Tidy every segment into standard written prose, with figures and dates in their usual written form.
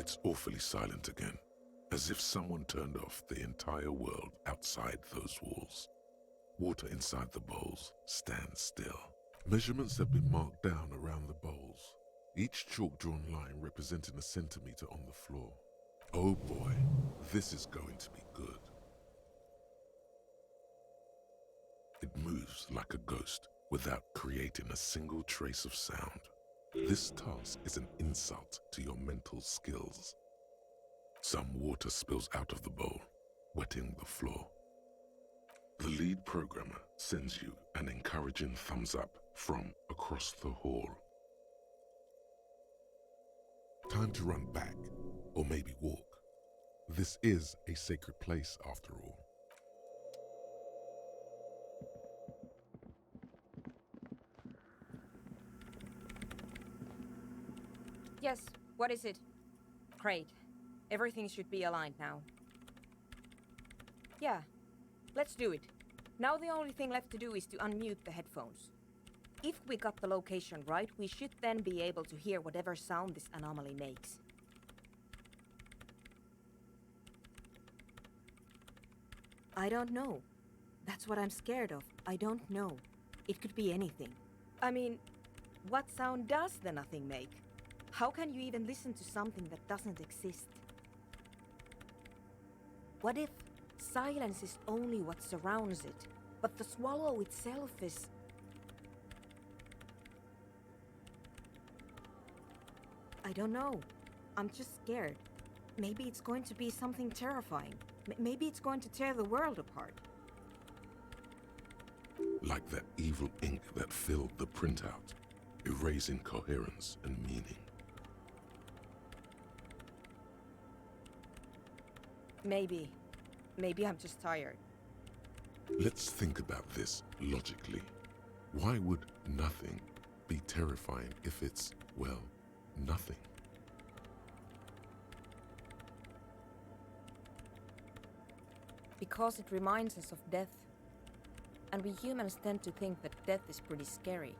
It's awfully silent again, as if someone turned off the entire world outside those walls. Water inside the bowls stands still. Measurements have been marked down around the bowls, each chalk-drawn line representing a centimeter on the floor. Oh boy, this is going to be good. It moves like a ghost without creating a single trace of sound. This task is an insult to your mental skills. Some water spills out of the bowl, wetting the floor. The lead programmer sends you an encouraging thumbs up from across the hall. Time to run back, or maybe walk. This is a sacred place after all. Yes, what is it? Great. Everything should be aligned now. Yeah, let's do it. Now the only thing left to do is to unmute the headphones. If we got the location right, we should then be able to hear whatever sound this anomaly makes. I don't know. That's what I'm scared of. I don't know. It could be anything. I mean, what sound does the nothing make? How can you even listen to something that doesn't exist? What if silence is only what surrounds it, but the swallow itself is... I don't know. I'm just scared. Maybe it's going to be something terrifying. Maybe it's going to tear the world apart. Like that evil ink that filled the printout, erasing coherence and meaning. Maybe. Maybe I'm just tired. Let's think about this logically. Why would nothing be terrifying if it's, well, nothing? Because it reminds us of death. And we humans tend to think that death is pretty scary.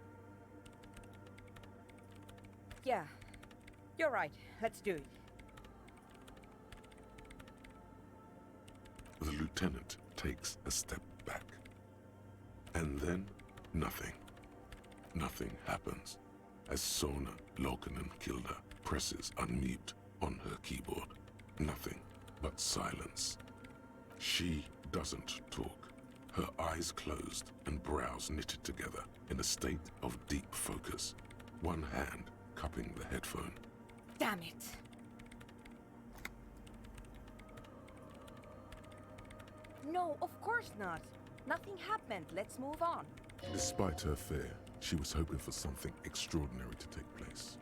Yeah, you're right. Let's do it. The lieutenant takes a step back. And then, nothing. Nothing happens as Sona Lokanen-Kilda presses unmute on her keyboard. Nothing but silence. She doesn't talk. Her eyes closed and brows knitted together in a state of deep focus, one hand cupping the headphone. Damn it! No, of course not. Nothing happened. Let's move on. Despite her fear, she was hoping for something extraordinary to take place.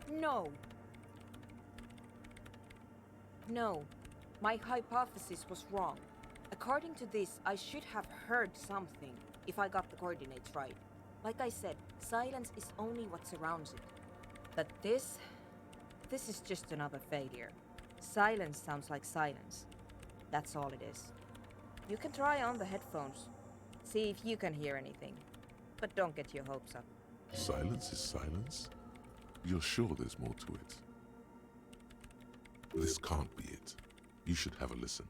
No. No. My hypothesis was wrong. According to this, I should have heard something if I got the coordinates right. Like I said, silence is only what surrounds it. But this is just another failure. Silence sounds like silence. That's all it is. You can try on the headphones. See if you can hear anything. But don't get your hopes up. Silence is silence? You're sure there's more to it? This can't be it. You should have a listen.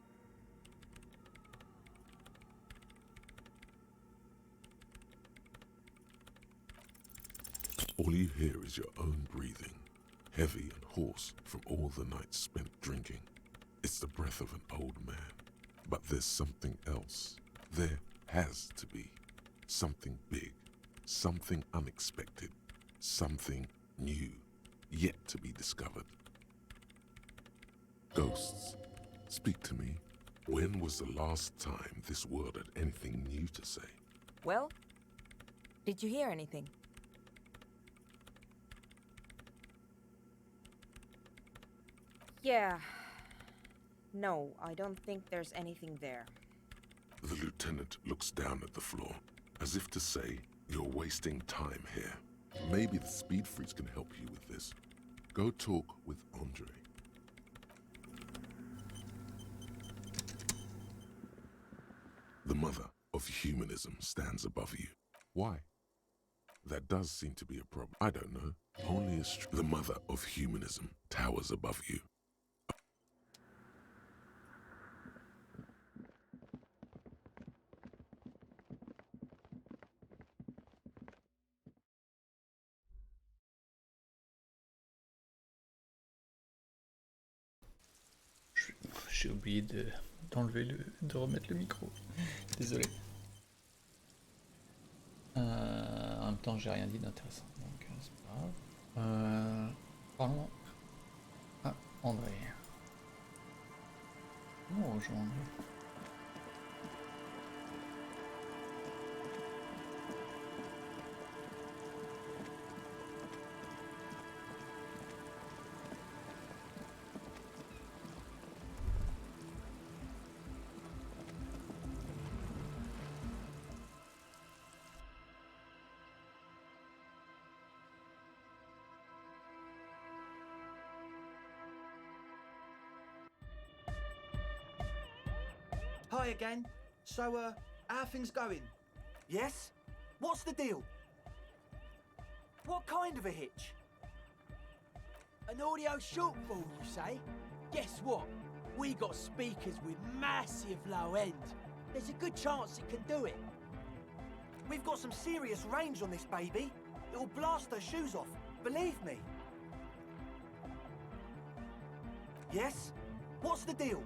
All you hear is your own breathing, heavy and hoarse from all the nights spent drinking. It's the breath of an old man. But there's something else. There has to be. Something big, something unexpected, something new, yet to be discovered. Ghosts, speak to me. When was the last time this world had anything new to say? Well, did you hear anything? Yeah. No, I don't think there's anything there. The lieutenant looks down at the floor, as if to say, you're wasting time here. Maybe the speed freaks can help you with this. Go talk with Andre. The mother of humanism stands above you. Why? That does seem to be a problem. I don't know. Only the mother of humanism towers above you. J'ai oublié de remettre le micro. Désolé. En même temps, j'ai rien dit d'intéressant, donc c'est pas grave. Parlons à André. Comment rejoindre? Hi again. So, how are things going? Yes? What's the deal? What kind of a hitch? An audio shortfall, you say? Guess what? We got speakers with massive low end. There's a good chance it can do it. We've got some serious range on this baby. It'll blast her shoes off, believe me. Yes? What's the deal?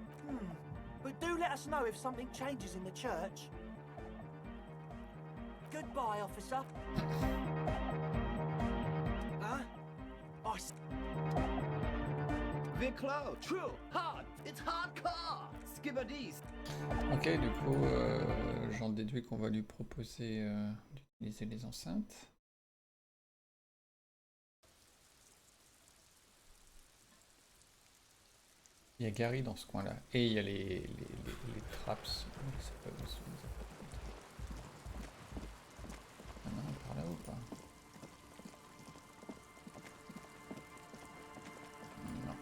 But do let us know if something changes in the church. Goodbye, officer. Huh? We're cloud. True. Hard. It's hardcore. Skibadis. Ok, du coup, j'en déduis qu'on va lui proposer d'utiliser les enceintes. Il y a Gary dans ce coin-là. Et il y a les traps. Ah non, par là ou pas? Non.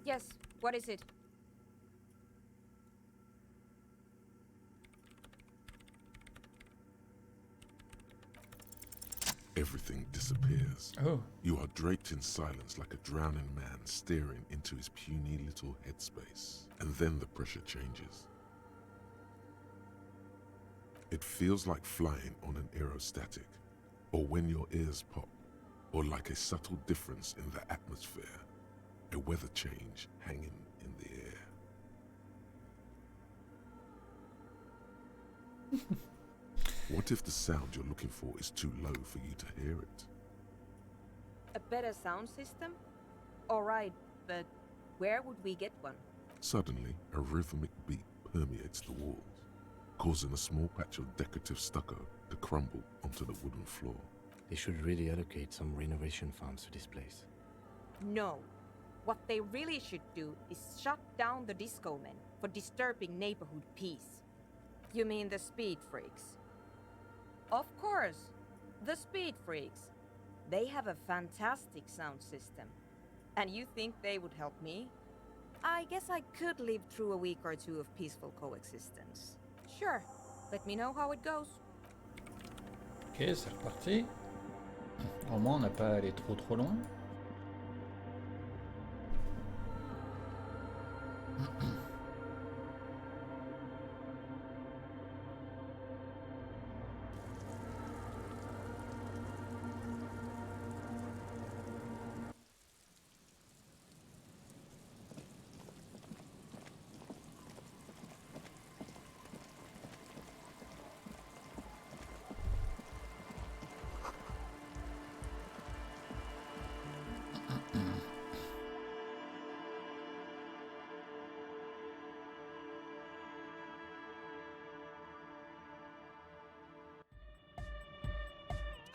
Yes, what is it? Everything disappears. Oh, You are draped in silence like a drowning man staring into his puny little headspace. And then the pressure changes. It feels like flying on an aerostatic, or when your ears pop, or like a subtle difference in the atmosphere, a weather change hanging in the air. What if the sound you're looking for is too low for you to hear it? A better sound system? Alright, but where would we get one? Suddenly, a rhythmic beat permeates the walls, causing a small patch of decorative stucco to crumble onto the wooden floor. They should really allocate some renovation funds to this place. No. What they really should do is shut down the disco men for disturbing neighborhood peace. You mean the speed freaks? Of course, the speed freaks. They have a fantastic sound system. And you think they would help me? I guess I could live through a week or two of peaceful coexistence. Sure, let me know how it goes. ok, c'est reparti. Au moins, on n'a pas à aller trop loin.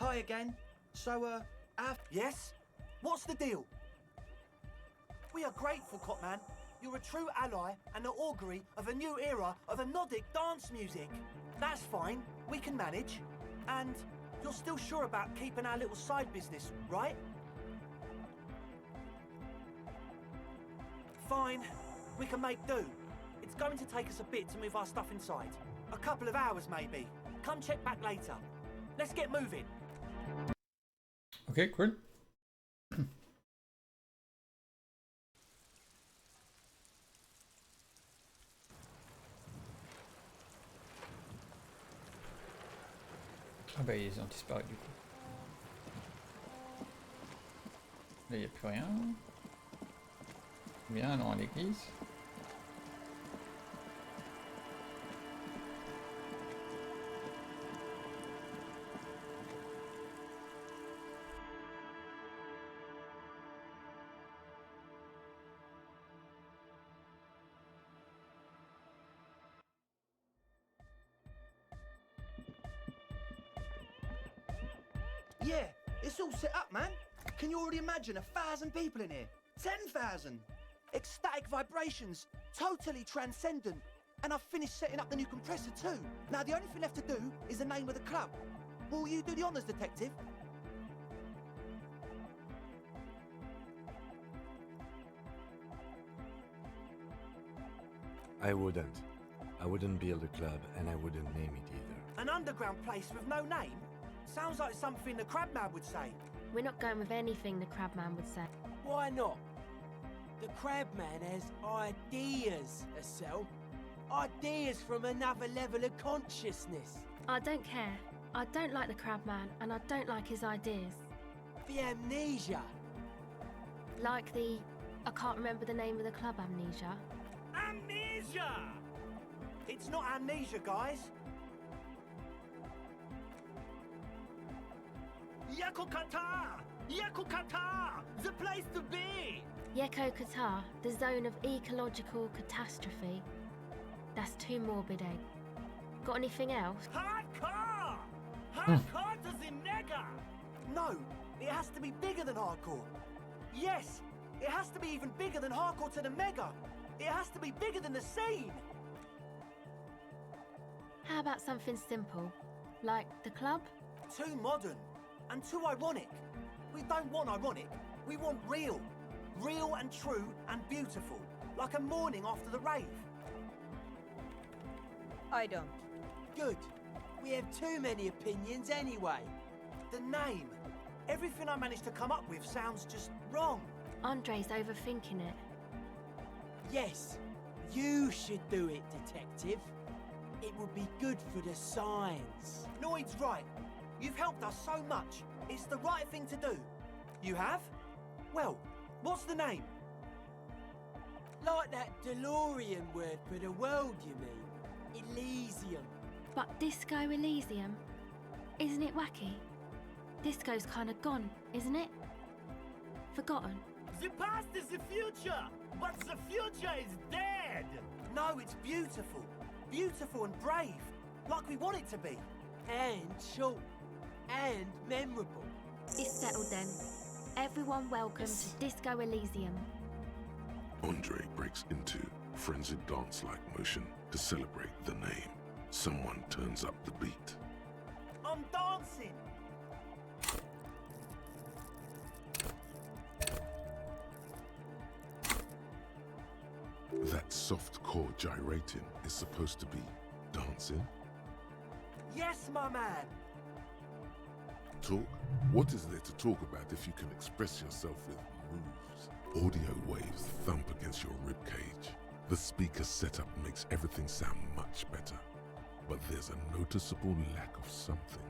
Hi again. So, Yes? What's the deal? We are grateful, Copman. You're a true ally and the augury of a new era of Nordic dance music. That's fine. We can manage. And you're still sure about keeping our little side business, right? Fine. We can make do. It's going to take us a bit to move our stuff inside. A couple of hours, maybe. Come check back later. Let's get moving. Ok, cool. Ah bah ils ont disparu du coup. Là il n'y a plus rien. Bien, allons à l'église. yeah, it's all set up, man. Can you already imagine 1,000 people in here? 10,000! Ecstatic vibrations. Totally transcendent. And I've finished setting up the new compressor too. Now, the only thing left to do is the name of the club. Will you do the honours, detective? I wouldn't. I wouldn't build a club, and I wouldn't name it either. An underground place with no name? Sounds like something the Crabman would say. We're not going with anything the Crabman would say. Why not? The Crabman has ideas, Estelle. Ideas from another level of consciousness. I don't care. I don't like the Crabman, and I don't like his ideas. The amnesia. Like the... I can't remember the name of the club, Amnesia. Amnesia! It's not amnesia, guys. Yakokata! Yakokata! The place to be! Yeko Qatar, the zone of ecological catastrophe. That's too morbid, eh? Got anything else? Hardcore! Hardcore to the mega! No, it has to be bigger than hardcore. Yes, it has to be even bigger than hardcore to the mega. It has to be bigger than the scene. How about something simple? Like the club? Too modern and too ironic. We don't want ironic. We want real. Real and true and beautiful. Like a morning after the rave. I don't. Good. We have too many opinions anyway. The name. Everything I managed to come up with sounds just wrong. Andre's overthinking it. Yes, you should do it, detective. It would be good for the signs. Noid's right. You've helped us so much. It's the right thing to do. You have? Well, what's the name? Like that DeLorean word for the world, you mean? Elysium. But Disco Elysium? Isn't it wacky? Disco's kind of gone, isn't it? Forgotten. The past is the future, but the future is dead. No, it's beautiful. Beautiful and brave. Like we want it to be. And short. And memorable. It's settled then. Everyone welcome to Disco Elysium. Andre breaks into frenzied dance-like motion to celebrate the name. Someone turns up the beat. I'm dancing. That soft core gyrating is supposed to be dancing? Yes, my man. Talk? What is there to talk about if you can express yourself with moves? Audio waves thump against your ribcage. The speaker setup makes everything sound much better. But there's a noticeable lack of something.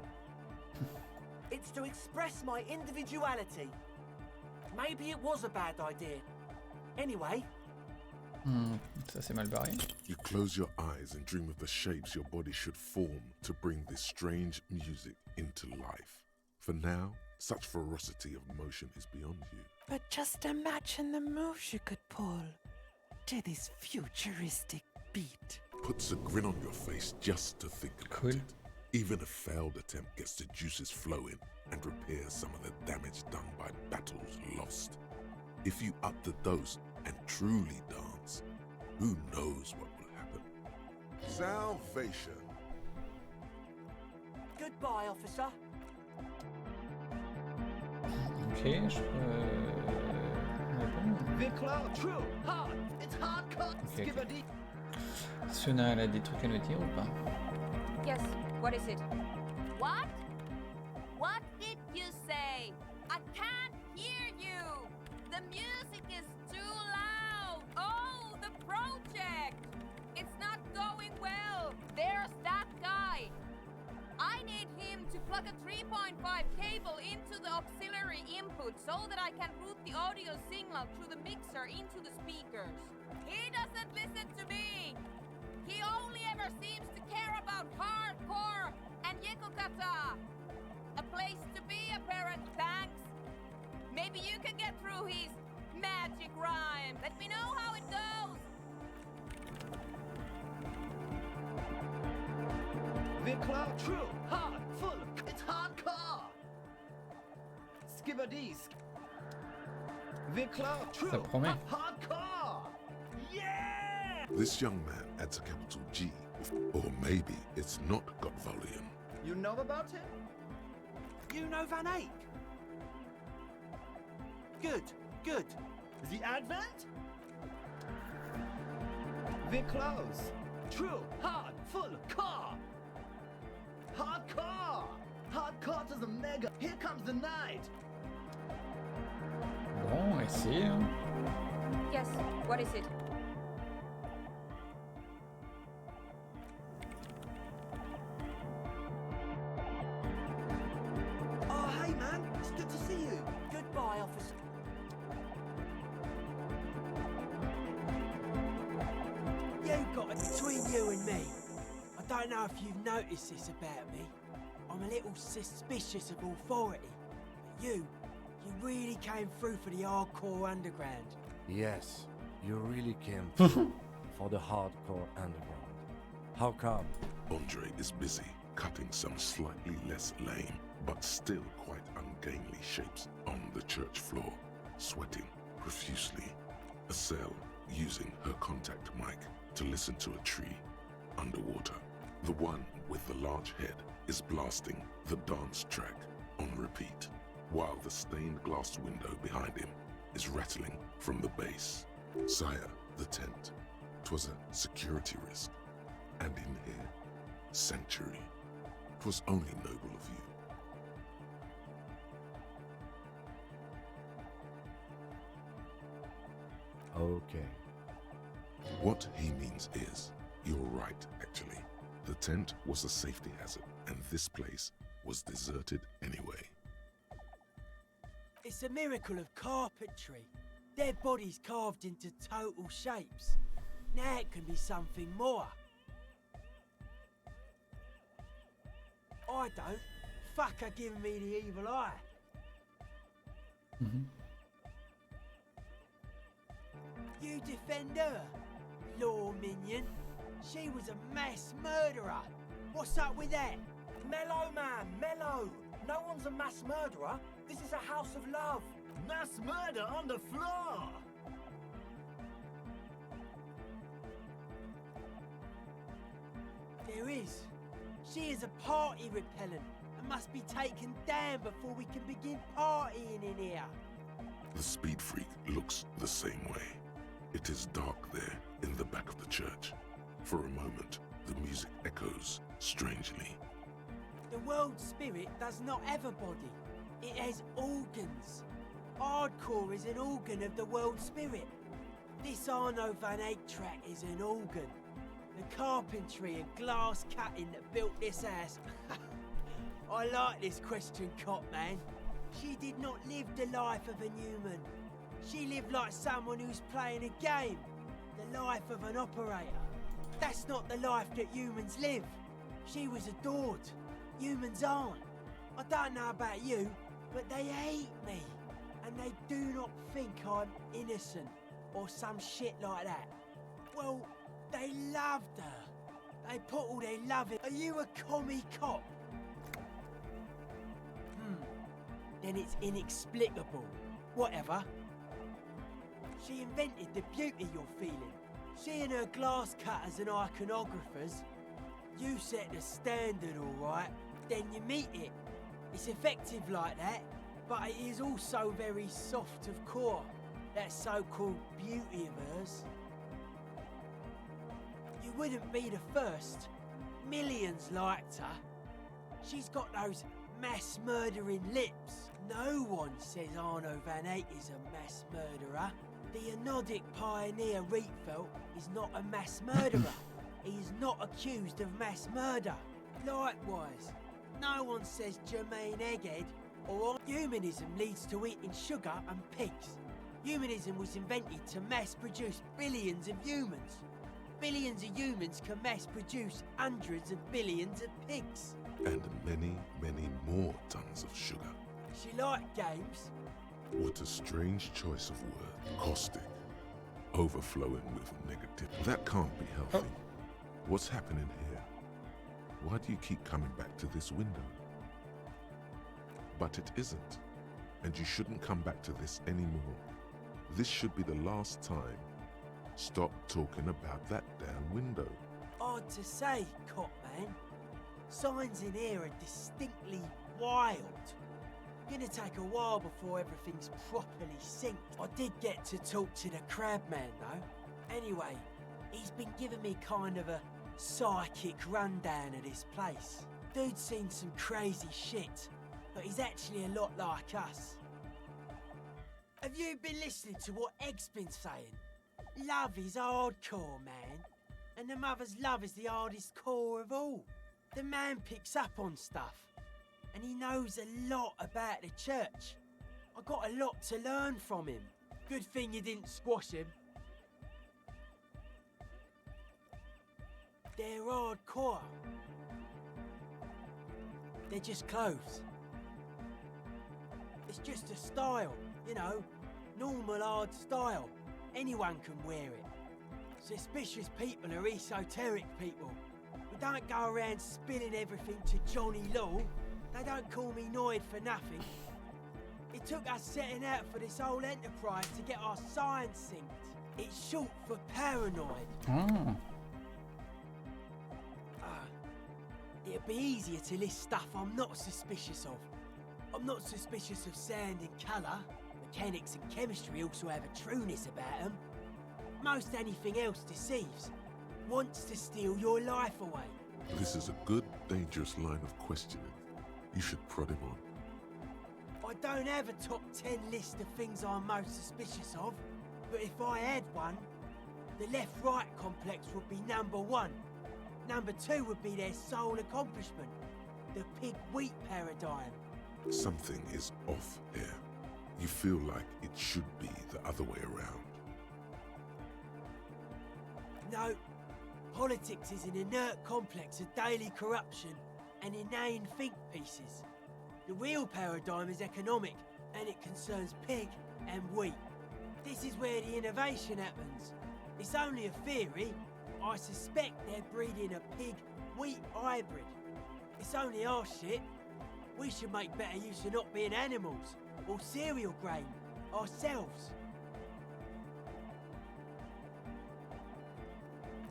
It's to express my individuality. Maybe it was a bad idea. Anyway. Ça c'est mal barré. You close your eyes and dream of the shapes your body should form to bring this strange music into life. For now, such ferocity of motion is beyond you. But just imagine the moves you could pull to this futuristic beat. Puts a grin on your face just to think about Cool. it. Even a failed attempt gets the juices flowing. and repair some of the damage done by battles lost. If you up the dose and truly dance, who knows what will happen? Salvation. Goodbye, officer. Ok, je peux... Viclar, true, hard, it's hardcore. Ok, Give a ok. D. Sona, elle a des trucs à nous dire ou pas? Yes, what is it? What? What did you say? I can't hear you! The music is too loud! Oh, the project! It's not going well! There's that guy! I need him to plug a 3.5 cable into the auxiliary input so that I can route the audio signal through the mixer into the speakers. He doesn't listen to me! He only ever seems to care about hardcore and Yekokata! A place to be, apparent, thanks! Maybe you can get through his magic rhyme. Let me know how it goes! Viclar, true, hard, full, it's hardcore. Skibadis. Viclar, true, Ça promet. hardcore. Yeah! This young man adds a capital G, or maybe it's not got volume. You know about him? You know Van Eyck? Good, good. The Advent? Viclaus, true, hard, full, car. Hardcore! Hardcore to the mega. Here comes the night. Bon, essaye. Hein. Yes, what is it? Oh, hey, man. It's good to see you. Goodbye, officer. You got it between you and me. I don't know if you've noticed this about me. I'm a little suspicious of authority. But you really came through for the hardcore underground. Yes, you really came through for the hardcore underground. How come? Andre is busy cutting some slightly less lame, but still quite ungainly shapes on the church floor, sweating profusely. Estelle using her contact mic to listen to a tree underwater. The one with the large head is blasting the dance track on repeat, while the stained glass window behind him is rattling from the bass. Sire, the tent. 'Twas a security risk. And in here, sanctuary. 'Twas only noble of you. Okay. What he means is, you're right, actually. The tent was a safety hazard, and this place was deserted anyway. It's a miracle of carpentry. Their bodies carved into total shapes. Now it can be something more. I don't. Fuck her giving me the evil eye. You defend her, law minion. She was a mass murderer. What's up with that? Mellow, man, mellow. No one's a mass murderer. This is a house of love. Mass murder on the floor. There is. She is a party repellent and must be taken down before we can begin partying in here. The speed freak looks the same way. It is dark there in the back of the church. For a moment, the music echoes strangely. The world spirit does not have a body. It has organs. Hardcore is an organ of the world spirit. This Arno Van Eyck track is an organ. The carpentry and glass cutting that built this house. I like this question, Cop Man. She did not live the life of a human. She lived like someone who's playing a game. The life of an operator. That's not the life that humans live. She was adored. Humans aren't. I don't know about you, but they hate me. And they do not think I'm innocent or some shit like that. Well, they loved her. They put all their love in. Are you a commie cop? then it's inexplicable. Whatever. She invented the beauty you're feeling. She and her glass cutters and iconographers. You set the standard, all right, then you meet it. It's effective like that, but it is also very soft of core. That so-called beauty of hers. You wouldn't be the first. Millions liked her. She's got those mass-murdering lips. No one says Arno van Eyck is a mass murderer. The anodic pioneer Rietveld is not a mass murderer. He is not accused of mass murder. Likewise, no one says Jermaine Egghead or humanism leads to eating sugar and pigs. Humanism was invented to mass-produce billions of humans. Billions of humans can mass-produce hundreds of billions of pigs. And many, many more tons of sugar. She liked games. What a strange choice of word. Caustic. Overflowing with negativity. That can't be healthy. What's happening here? Why do you keep coming back to this window? But it isn't. And you shouldn't come back to this anymore. This should be the last time. Stop talking about that damn window. Hard to say, Copman. Signs in here are distinctly wild. Gonna take a while before everything's properly synced. I did get to talk to the crabman though. Anyway, he's been giving me kind of a psychic rundown of this place. Dude's seen some crazy shit, but he's actually a lot like us. Have you been listening to what Egg's been saying? Love is hardcore, man. And the mother's love is the hardest core of all. The man picks up on stuff. And he knows a lot about the church. I got a lot to learn from him. Good thing you didn't squash him. They're hardcore. They're just clothes. It's just a style, you know, normal hard style. Anyone can wear it. Suspicious people are esoteric people. We don't go around spilling everything to Johnny Law. They don't call me Noid for nothing. It took us setting out for this whole enterprise to get our science synced. It's short for paranoid. It'd be easier to list stuff I'm not suspicious of. I'm not suspicious of sound and colour. Mechanics and chemistry also have a trueness about them. Most anything else deceives. Wants to steal your life away. This is a good, dangerous line of questioning. You should prod him on. I don't have a top 10 list of things I'm most suspicious of, but if I had one, the left-right complex would be number 1. Number 2 would be their sole accomplishment, the pig-wheat paradigm. Something is off here. You feel like it should be the other way around. No, politics is an inert complex of daily corruption and inane think pieces. The real paradigm is economic, and it concerns pig and wheat. This is where the innovation happens. It's only a theory. I suspect they're breeding a pig-wheat hybrid. It's only our shit. We should make better use of not being animals or cereal grain ourselves.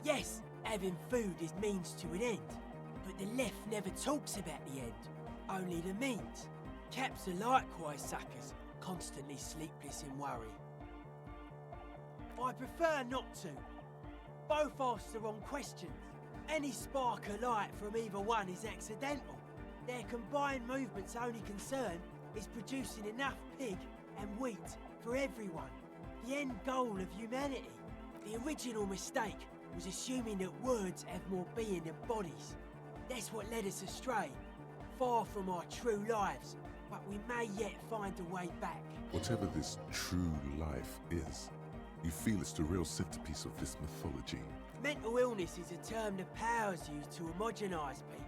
Yes, having food is means to an end, but the left never talks about the end, only the means. Caps are likewise suckers, constantly sleepless in worry. I prefer not to. Both ask the wrong questions. Any spark of light from either one is accidental. Their combined movement's only concern is producing enough pig and wheat for everyone. The end goal of humanity. The original mistake was assuming that words have more being than bodies. That's what led us astray, far from our true lives, but we may yet find a way back. Whatever this true life is, you feel it's the real centerpiece of this mythology. Mental illness is a term the powers use to homogenise people.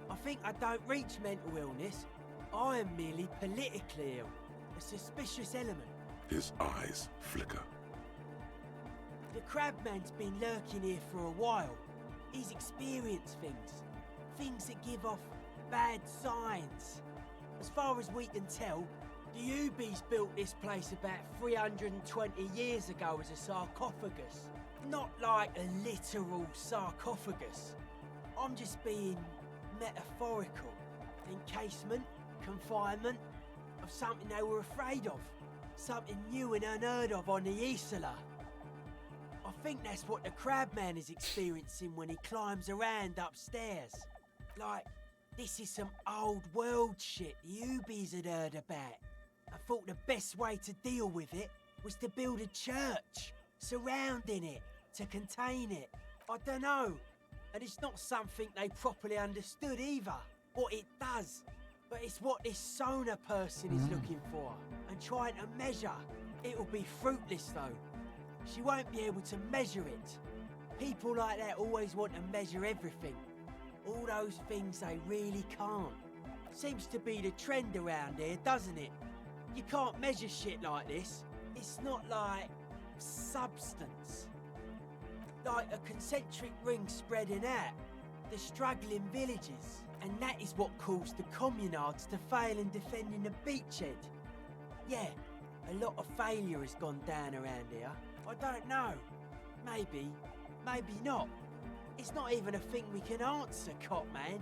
I think I don't reach mental illness. I am merely politically ill, a suspicious element. His eyes flicker. The crabman's been lurking here for a while. He's experienced things. Things that give off bad signs. As far as we can tell, the Ubies built this place about 320 years ago as a sarcophagus. Not like a literal sarcophagus. I'm just being metaphorical. Encasement, confinement, of something they were afraid of. Something new and unheard of on the Isla. I think that's what the Crabman is experiencing when he climbs around upstairs. Like, this is some old world shit the Ubies had heard about. I thought the best way to deal with it was to build a church surrounding it, to contain it. I don't know. And it's not something they properly understood either, what it does. But it's what this Sona person is looking for and trying to measure. It'll be fruitless though. She won't be able to measure it. People like that always want to measure everything. All those things they really can't. Seems to be the trend around here, doesn't it? You can't measure shit like this. It's not like substance. Like a concentric ring spreading out. The struggling villages. And that is what caused the communards to fail in defending the beachhead. Yeah, a lot of failure has gone down around here. I don't know. Maybe, maybe not. It's not even a thing we can answer, Cop Man.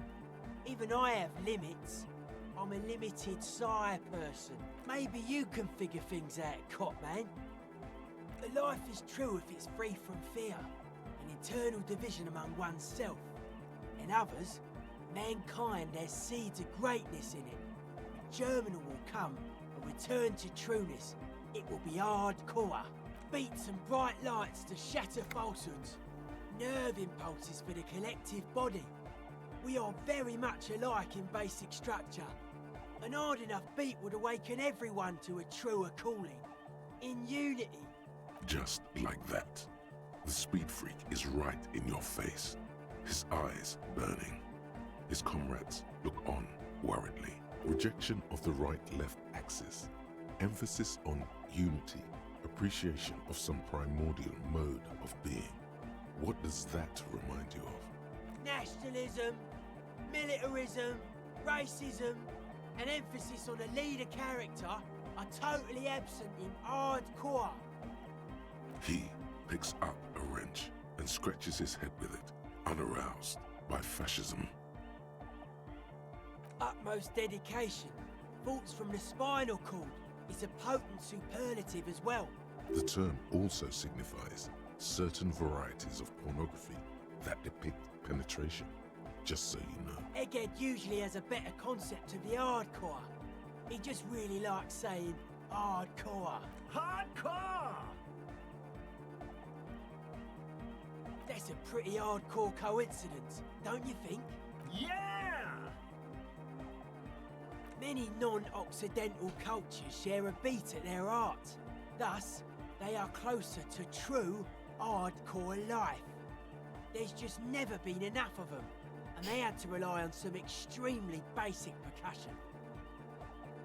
Even I have limits. I'm a limited sire person. Maybe you can figure things out, Cop Man. A life is true if it's free from fear, an eternal division among oneself. In others, mankind has seeds of greatness in it. A Germinal will come, a return to trueness. It will be hardcore. Beats and bright lights to shatter falsehoods. Nerve impulses for the collective body. We are very much alike in basic structure. An hard enough beat would awaken everyone to a truer calling. In unity. Just like that. The speed freak is right in your face. His eyes burning. His comrades look on worriedly. Rejection of the right-left axis. Emphasis on unity. Appreciation of some primordial mode of being. What does that remind you of? Nationalism, militarism, racism, and emphasis on a leader character are totally absent in hardcore. He picks up a wrench and scratches his head with it, unaroused by fascism. Utmost dedication, thoughts from the spinal cord, is a potent superlative as well. The term also signifies certain varieties of pornography that depict penetration, just so you know. Egghead usually has a better concept of the hardcore. He just really likes saying hardcore. Hardcore! That's a pretty hardcore coincidence, don't you think? Yeah! Many non-Occidental cultures share a beat at their art. Thus, they are closer to true hardcore life. There's just never been enough of them, and they had to rely on some extremely basic percussion.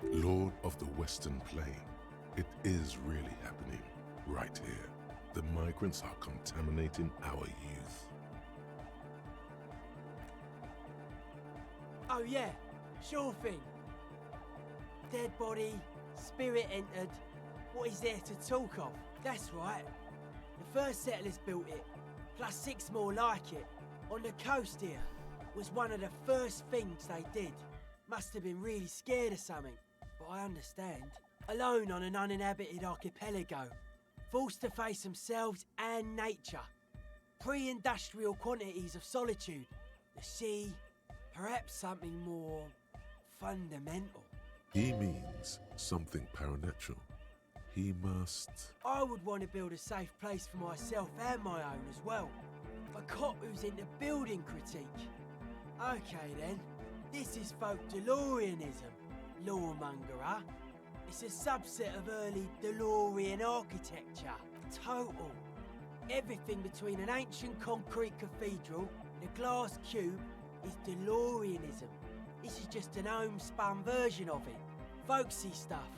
Lord of the Western Plain, it is really happening right here. The migrants are contaminating our youth. Oh yeah, sure thing. Dead body, spirit entered. What is there to talk of? That's right. The first settlers built it, plus 6 more like it, on the coast here. Was one of the first things they did. Must have been really scared of something, but I understand. Alone on an uninhabited archipelago, forced to face themselves and nature. Pre-industrial quantities of solitude. The sea, perhaps something more fundamental. He means something paranatural. He must... I would want to build a safe place for myself and my own as well. A cop who's into building critique. Okay then, this is folk DeLoreanism, lawmongerer. It's a subset of early DeLorean architecture. Total. Everything between an ancient concrete cathedral and a glass cube is DeLoreanism. This is just an homespun version of it. Folksy stuff.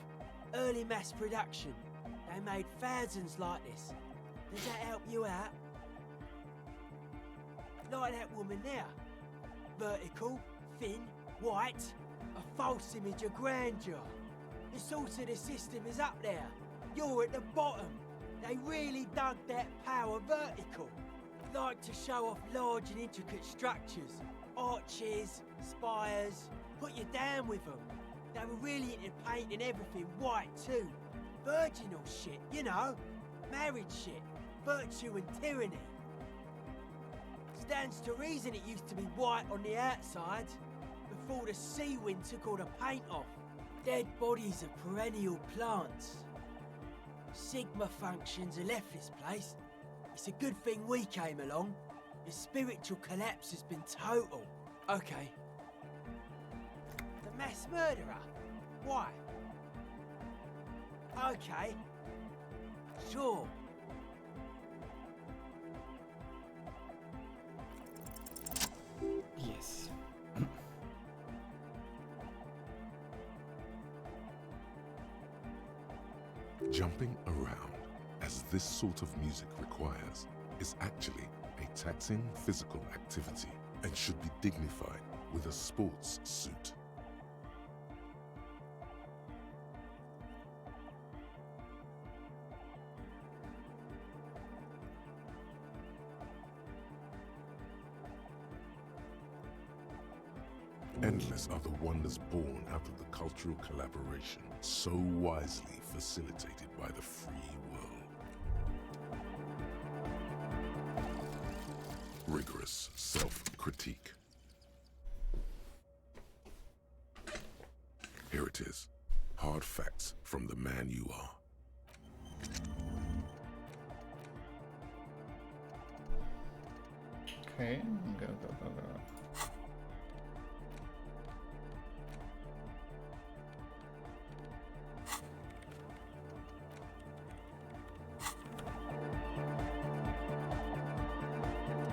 Early mass production. They made thousands like this. Does that help you out? Like that woman there. Vertical, thin, white. A false image of grandeur. The source of the system is up there. You're at the bottom. They really dug that power vertical. Like to show off large and intricate structures. Arches, spires. Put you down with them. They were really into painting everything white too. Virginal shit, you know. Married shit. Virtue and tyranny. Stands to reason it used to be white on the outside. Before the sea wind took all the paint off. Dead bodies of perennial plants. Sigma functions have left this place. It's a good thing we came along. The spiritual collapse has been total. Okay. The mass murderer? Why? Okay. Sure. Yes. Jumping around, as this sort of music requires, is actually a taxing physical activity and should be dignified with a sports suit. Endless are the wonders born out of the cultural collaboration so wisely facilitated by the free world. Rigorous self-critique. Here it is. Hard facts from the man you are. Okay, go.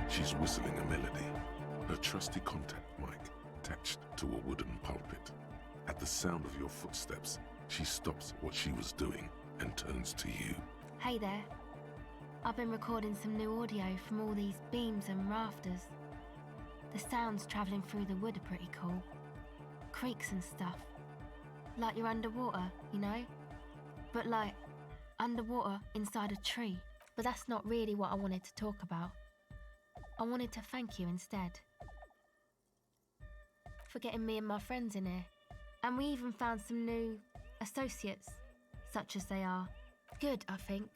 She's whistling a melody, her trusty contact mic attached to a wooden pulpit. At the sound of your footsteps, she stops what she was doing and turns to you. Hey there. I've been recording some new audio from all these beams and rafters. The sounds travelling through the wood are pretty cool. Creaks and stuff. Like you're underwater, you know? But like, underwater inside a tree. But that's not really what I wanted to talk about. I wanted to thank you instead. For getting me and my friends in here. And we even found some new associates, such as they are. Good, I think.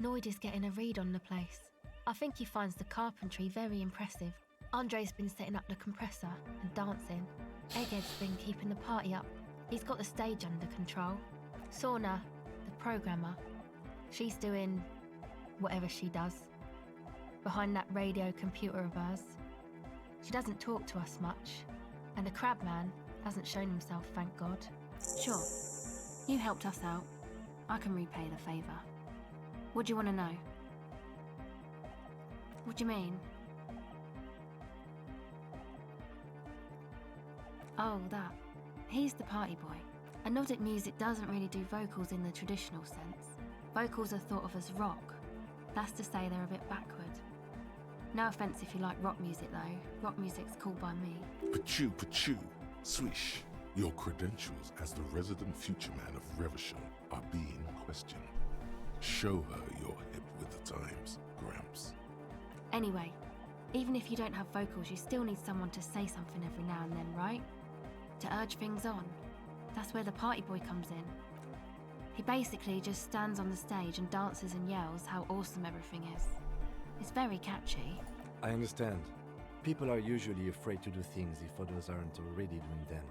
Noid is getting a read on the place. I think he finds the carpentry very impressive. Andre's been setting up the compressor and dancing. Egghead's been keeping the party up. He's got the stage under control. Sauna, the programmer, she's doing whatever she does. Behind that radio computer of hers. She doesn't talk to us much. And the crab man hasn't shown himself, thank God. Sure, you helped us out. I can repay the favour. What do you want to know? What do you mean? Oh, that. He's the party boy. Anodic music doesn't really do vocals in the traditional sense. Vocals are thought of as rock. That's to say they're a bit backward. No offence if you like rock music though. Rock music's cool by me. Pachu, swish. Your credentials as the resident future man of Reversham are being questioned. Show her you're hip with the times, Gramps. Anyway, even if you don't have vocals, you still need someone to say something every now and then, right? To urge things on. That's where the party boy comes in. He basically just stands on the stage and dances and yells how awesome everything is. It's very catchy. I understand. People are usually afraid to do things if others aren't already doing them.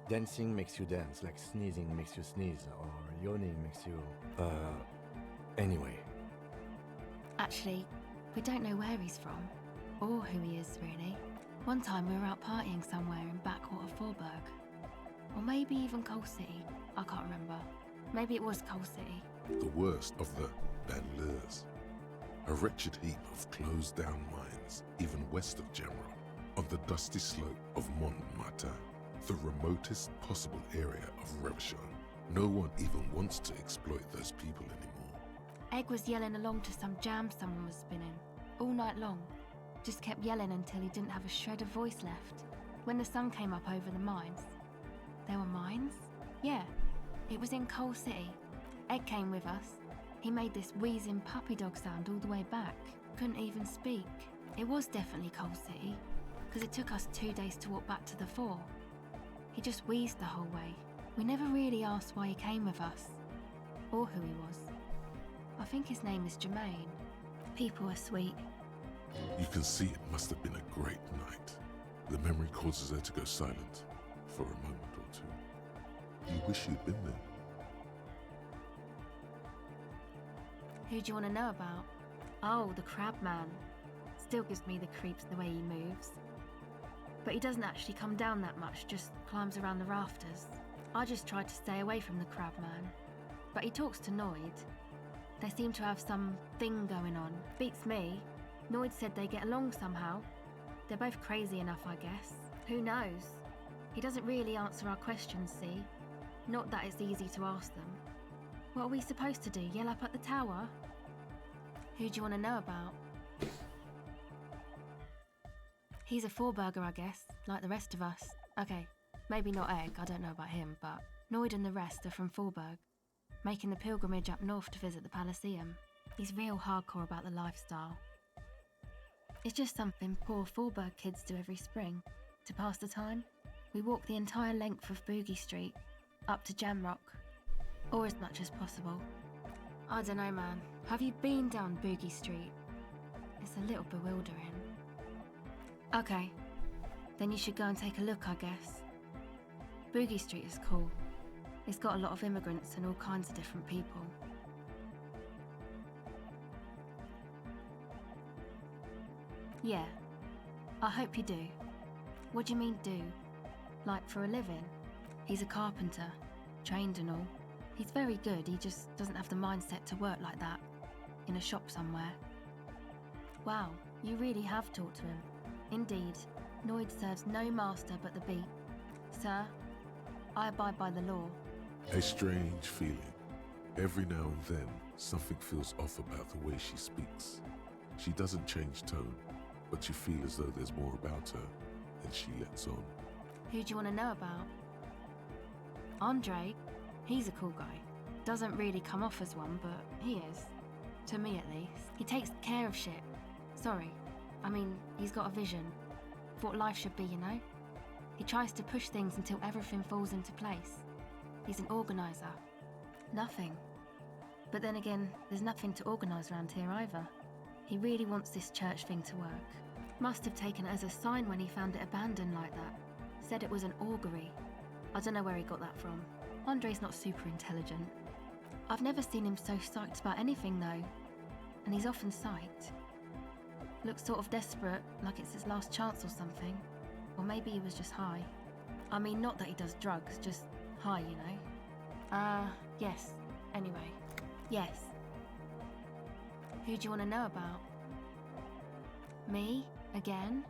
Dancing makes you dance, like sneezing makes you sneeze, or yawning makes you... Anyway. Actually, we don't know where he's from, or who he is, really. One time we were out partying somewhere in backwater Forburg. Or maybe even Coal City, I can't remember. Maybe it was Coal City. The worst of the banlieues. A wretched heap of closed-down mines, even west of Gemra, on the dusty slope of Montmartin, the remotest possible area of Reversham. No one even wants to exploit those people anymore. Egg was yelling along to some jam someone was spinning, all night long. Just kept yelling until he didn't have a shred of voice left. When the sun came up over the mines, There were mines? Yeah, it was in Coal City. Ed came with us. He made this wheezing puppy dog sound all the way back. Couldn't even speak. It was definitely Coal City, because it took us 2 days to walk back to the fort. He just wheezed the whole way. We never really asked why he came with us, or who he was. I think his name is Jermaine. People are sweet. You can see it must have been a great night. The memory causes her to go silent for a moment or two. You wish you'd been there. Who do you want to know about? Oh, the crab man. Still gives me the creeps the way he moves. But he doesn't actually come down that much, just climbs around the rafters. I just tried to stay away from the crab man. But he talks to Noid. They seem to have some thing going on. Beats me. Noid said they get along somehow. They're both crazy enough, I guess. Who knows? He doesn't really answer our questions, see? Not that it's easy to ask them. What are we supposed to do, yell up at the tower? Who do you want to know about? He's a Forburger, I guess, like the rest of us. Okay, maybe not Egg, I don't know about him, but Noid and the rest are from Forburg, making the pilgrimage up north to visit the Elysium. He's real hardcore about the lifestyle. It's just something poor Forburg kids do every spring. To pass the time, we walk the entire length of Boogie Street, up to Jamrock, or as much as possible. I don't know, man. Have you been down Boogie Street? It's a little bewildering. Okay, then you should go and take a look, I guess. Boogie Street is cool. It's got a lot of immigrants and all kinds of different people. Yeah, I hope you do. What do you mean do? Like for a living? He's a carpenter, trained and all. He's very good, he just doesn't have the mindset to work like that, in a shop somewhere. Wow, you really have talked to him. Indeed, Noid serves no master but the beat. Sir, I abide by the law. A strange feeling. Every now and then, something feels off about the way she speaks. She doesn't change tone, but you feel as though there's more about her, and she lets on. Who do you want to know about? Andre? He's a cool guy. Doesn't really come off as one, but he is. To me, at least. He takes care of shit. Sorry. I mean, he's got a vision. For what life should be, you know? He tries to push things until everything falls into place. He's an organiser. Nothing. But then again, there's nothing to organise around here either. He really wants this church thing to work. Must have taken it as a sign when he found it abandoned like that. Said it was an augury. I don't know where he got that from. Andre's not super intelligent. I've never seen him so psyched about anything though. And he's often psyched. Looks sort of desperate, like it's his last chance or something. Or maybe he was just high. I mean, not that he does drugs, just high, you know. Yes. Anyway. Yes. Who do you want to know about? Me? Again?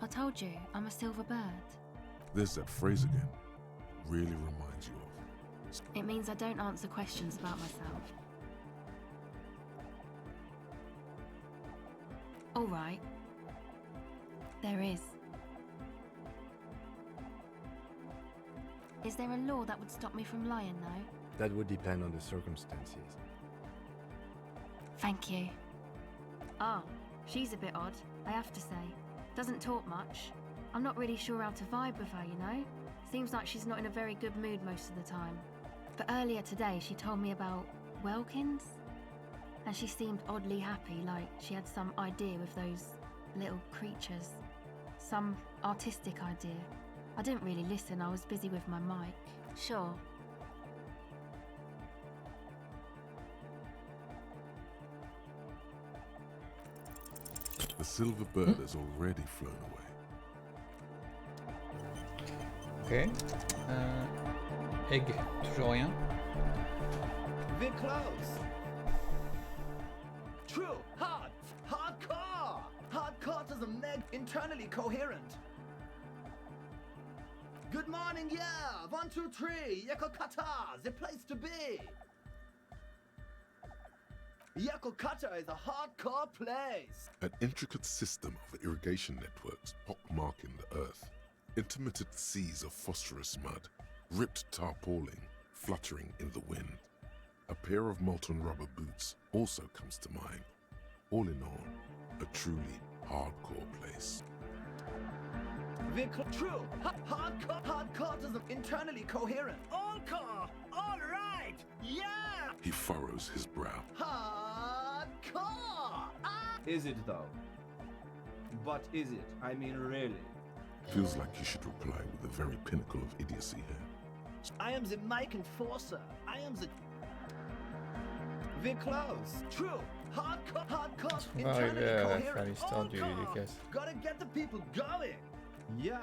I told you, I'm a silver bird. There's that phrase again. Really reminds you of. It means I don't answer questions about myself. All right. There is. Is there a law that would stop me from lying, though? That would depend on the circumstances. Thank you. Ah, she's a bit odd, I have to say. Doesn't talk much. I'm not really sure how to vibe with her, you know? Seems like she's not in a very good mood most of the time. But earlier today, she told me about Welkins? And she seemed oddly happy, like she had some idea with those little creatures. Some artistic idea. I didn't really listen, I was busy with my mic. Sure. The silver bird has already flown away. Ok. Egg, toujours rien. We're close. True, hardcore. Hardcore doesn't make internally coherent. Good morning, yeah. 1, 2, 3. Yakokata, the place to be. Yakokata is a hardcore place. An intricate system of irrigation networks pockmarking the earth. Intermittent seas of phosphorus mud, ripped tarpaulin fluttering in the wind. A pair of molten rubber boots also comes to mind. All in all, a truly hardcore place. Vehicle true. Hardcore doesn't internally coherent. All car! All right! Yeah! He furrows his brow. Hardcore! Is it though? But is it? I mean, really? Feels like you should reply with the very pinnacle of idiocy here. I am the mic enforcer. I am the... We're close. True. Hardcore. On va arriver Internally à faire coherent. l'histoire All du car. Lucas. Gotta get the people going. Yeah.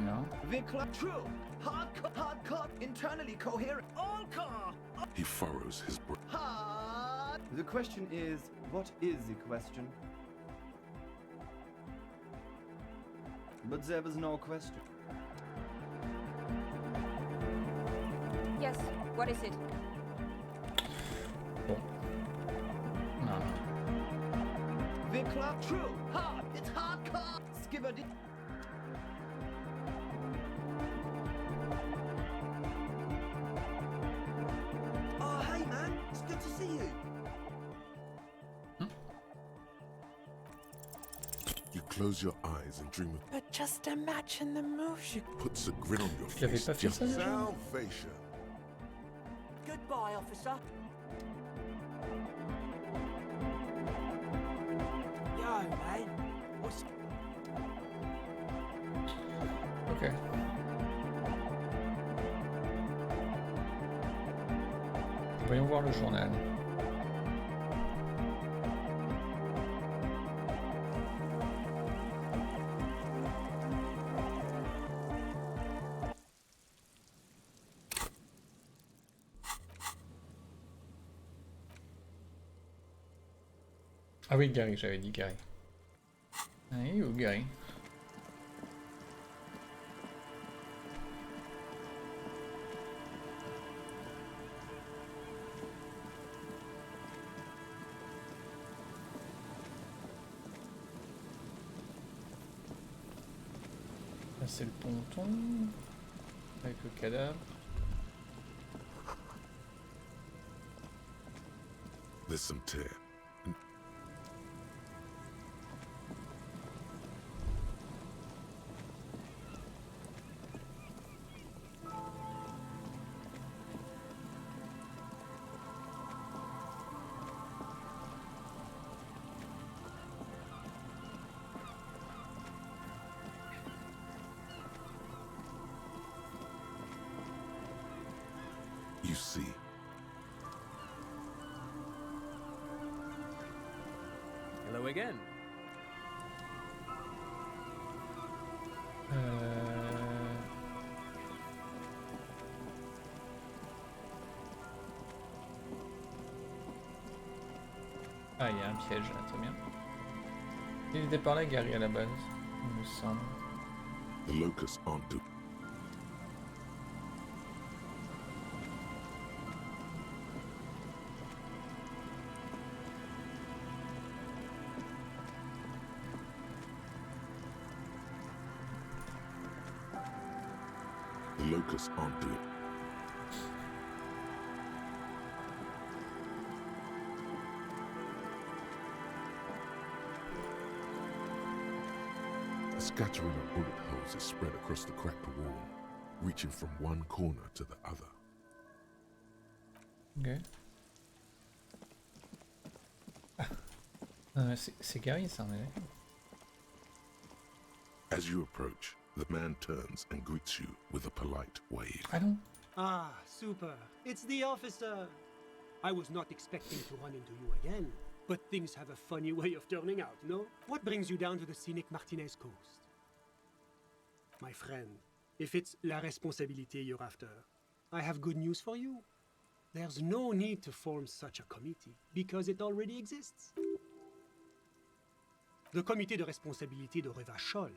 Non. We're true. Hardcore. Internally coherent. All car! He furrows his brow. Hard. The question is, what is the question? But there was no question. Yes, what is it? Bon. Non. We're true. Hard. It's hardcore. Skipper did. Oh, hey, man. It's good to see you. You close your eyes and dream of... But just imagine the moves you Puts a grin on your Tu avais face. pas fait Just ça déjà? salvation. Goodbye, officer. Yo, man. What's... Ok. Voyons voir le journal. Ah oui, Gary, j'avais dit Gary. Oui, ou Gary. Là, c'est le ponton avec le cadavre. There's some tear. You see, Hello again. Ah, il y a un piège là, très bien. Il était par là, Gary, à la base, il me semble. the locusts aren't due. The locusts aren't due. A scattering of bullet holes is spread across the cracked wall, reaching from one corner to the other. Ok. C'est Gary, ça, on est d'accord. As you approach, the man turns and greets you with a polite wave. Ah non. Ah, super. It's the officer. I was not expecting to run into you again, but things have a funny way of turning out, no? What brings you down to the scenic Martinez coast? My friend, if it's la responsabilité you're after, I have good news for you. There's no need to form such a committee, because it already exists. The Comité de responsabilité de Revachol.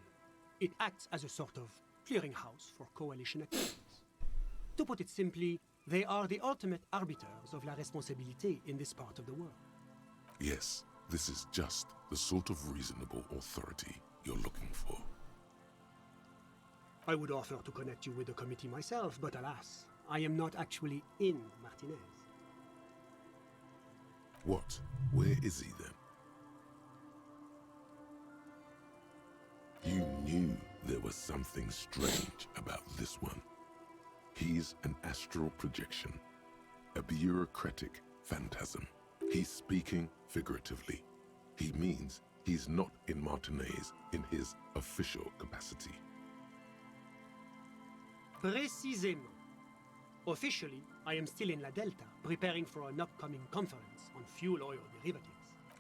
It acts as a sort of clearinghouse for coalition activities. To put it simply, they are the ultimate arbiters of la responsabilité in this part of the world. Yes, this is just the sort of reasonable authority you're looking for. I would offer to connect you with the committee myself, but alas, I am not actually in Martinez. What? Where is he then? You knew there was something strange about this one. He's an astral projection, a bureaucratic phantasm. He's speaking figuratively. He means he's not in Martinez in his official capacity. Précisément. Officially, I am still in La Delta, preparing for an upcoming conference on fuel oil derivatives.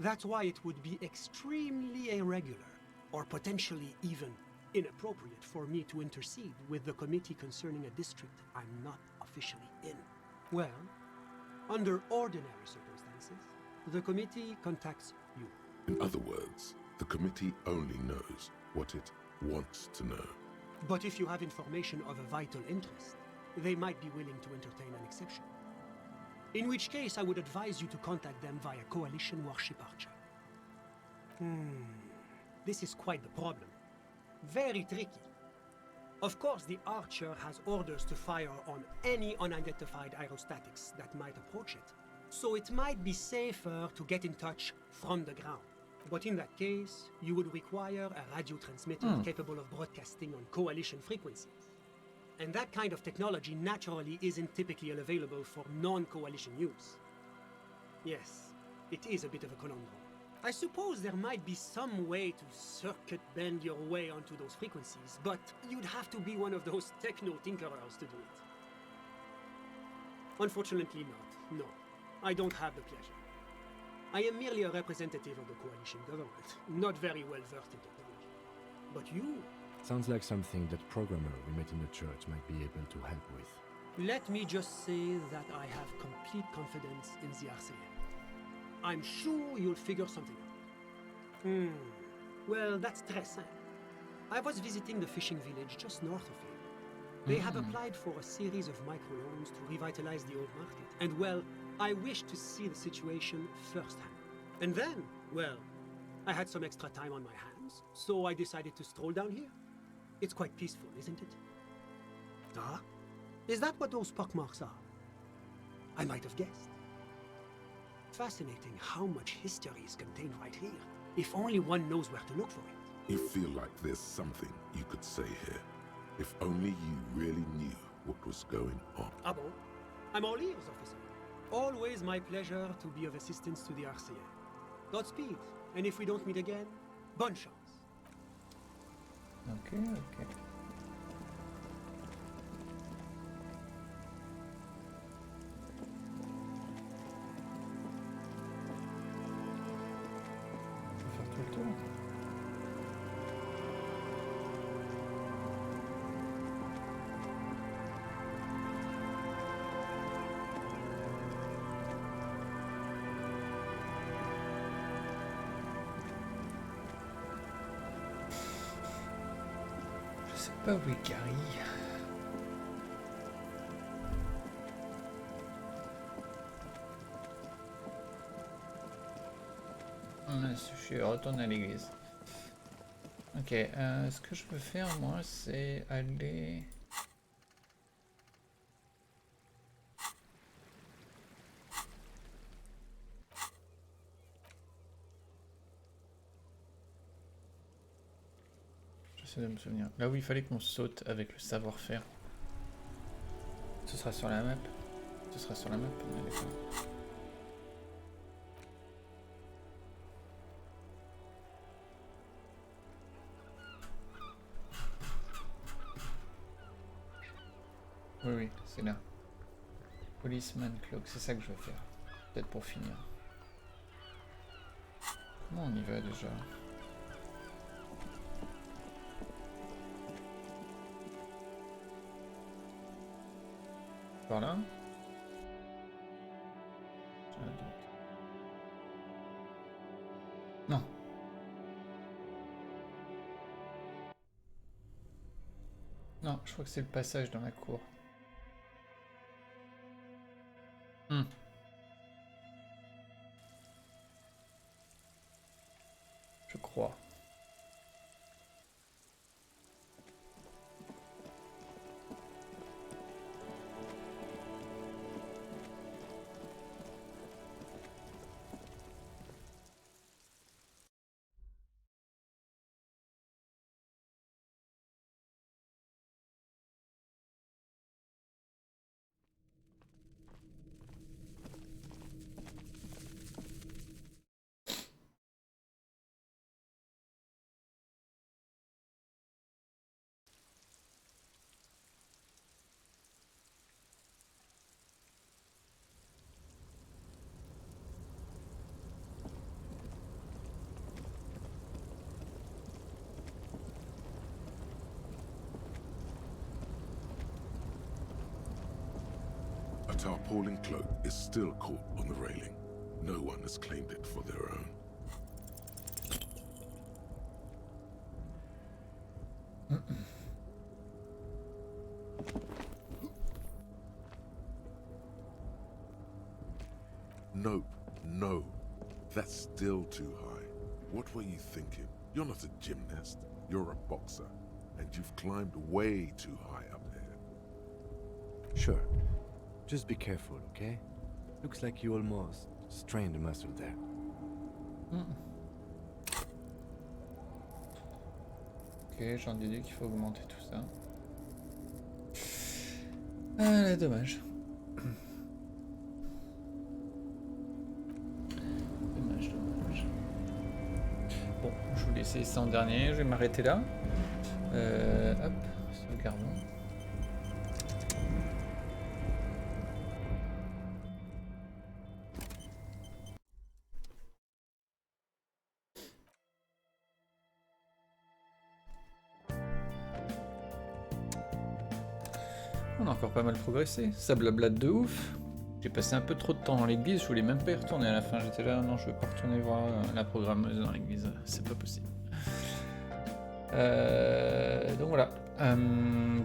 That's why it would be extremely irregular, or potentially even inappropriate for me to intercede with the committee concerning a district I'm not officially in. Well, under ordinary circumstances, the committee contacts you. In other words, the committee only knows what it wants to know. But if you have information of a vital interest, they might be willing to entertain an exception. In which case, I would advise you to contact them via Coalition Warship Archer. This is quite the problem. Very tricky. Of course, the Archer has orders to fire on any unidentified aerostatics that might approach it, so it might be safer to get in touch from the ground. But in that case, you would require a radio transmitter capable of broadcasting on Coalition frequencies. And that kind of technology naturally isn't typically available for non-Coalition use. Yes, it is a bit of a conundrum. I suppose there might be some way to circuit bend your way onto those frequencies, but you'd have to be one of those techno-tinkerers to do it. Unfortunately not, no. I don't have the pleasure. I am merely a representative of the Coalition government, not very well versed in technology. But you... Sounds like something that programmer we met in the church might be able to help with. Let me just say that I have complete confidence in the RCA. I'm sure you'll figure something out. Well, that's très simple. I was visiting the fishing village just north of here. They have applied for a series of microloans to revitalize the old market. And well, I wish to see the situation firsthand. And then, well, I had some extra time on my hands, so I decided to stroll down here. It's quite peaceful, isn't it? Ah? Is that what those pockmarks are? I might have guessed. Fascinating how much history is contained right here, if only one knows where to look for it. You feel like there's something you could say here, if only you really knew what was going on. Ah bon? I'm all ears, officer. Always my pleasure to be of assistance to the RCA. Godspeed, and if we don't meet again, bonne chance. Ok, ok. Je vais faire tout le tour. Je sais pas où est Gary. Je retourne à l'église. Ok, ce que je peux faire moi, c'est aller... J'essaie de me souvenir. Là où il fallait qu'on saute avec le savoir-faire. Ce sera sur la map. Ce sera sur la map, on est d'accord. Oui, oui, c'est là. Policeman Cloak, c'est ça que je veux faire. Peut-être pour finir. Comment on y va déjà? Par là? J'ai un doute. Non. Non, je crois que c'est le passage dans la cour. Je crois. A tarpaulin cloak is still caught on the railing. No one has claimed it for their own. Nope, no. That's still too high. What were you thinking? You're not a gymnast. You're a boxer. And you've climbed way too high up there. Sure. Just be careful, okay? Looks like you almost strained a muscle there. Ok, j'en déduis qu'il faut augmenter tout ça. Ah là, dommage. Dommage. Bon, je vous laisse ça en dernier, je vais m'arrêter là. Hop, sauvegardons. On a encore pas mal progressé, ça blablate de ouf. J'ai passé un peu trop de temps dans l'église, je voulais même pas y retourner à la fin, j'étais là, non je veux pas retourner voir la programmeuse dans l'église, c'est pas possible. Donc voilà,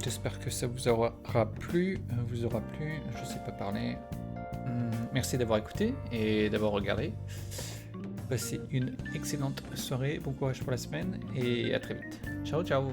j'espère que ça vous aura plu, je sais pas parler. Merci d'avoir écouté et d'avoir regardé. Passez une excellente soirée, bon courage pour la semaine et à très vite. Ciao ciao.